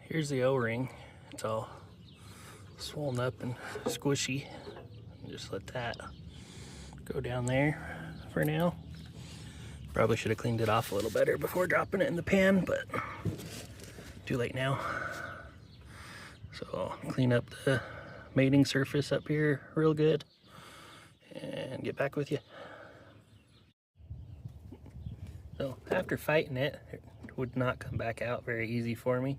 Here's the O-ring. It's all swollen up and squishy. Just let that go down there for now. Probably should have cleaned it off a little better before dropping it in the pan, but too late now. So I'll clean up the mating surface up here real good and get back with you. So after fighting it, it would not come back out very easy for me.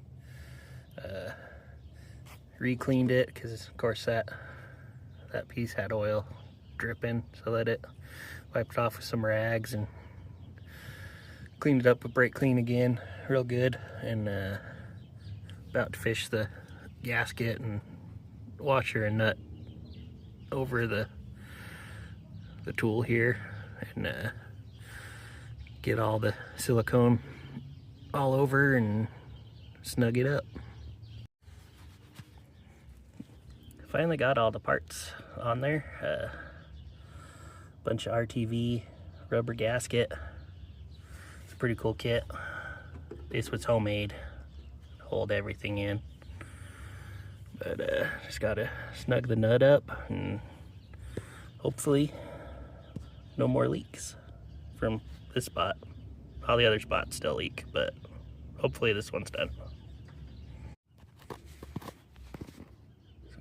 Re-cleaned it because of course that piece had oil dripping, so let it wiped it off with some rags and cleaned it up with brake clean again real good, and about to fish the gasket and washer and nut over the tool here and get all the silicone all over and snug it up. Finally got all the parts on there. Bunch of RTV, rubber gasket. It's a pretty cool kit. This was homemade. Hold everything in. But just gotta snug the nut up and hopefully no more leaks from this spot. All the other spots still leak, but hopefully this one's done.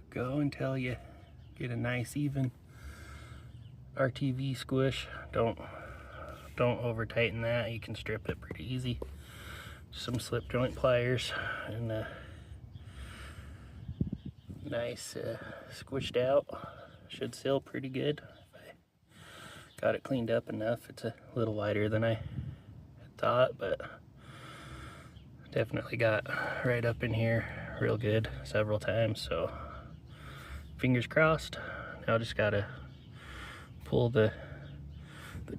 Go until you get a nice even RTV squish. Don't over tighten that. You can strip it pretty easy. Some slip joint pliers and nice squished out. Should seal pretty good. If I got it cleaned up enough. It's a little wider than I had thought, but definitely got right up in here real good several times, so fingers crossed. Now I just gotta pull the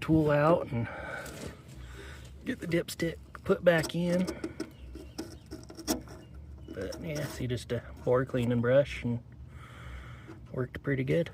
tool out and get the dipstick put back in. But yeah, see, just a bore cleaning brush and worked pretty good.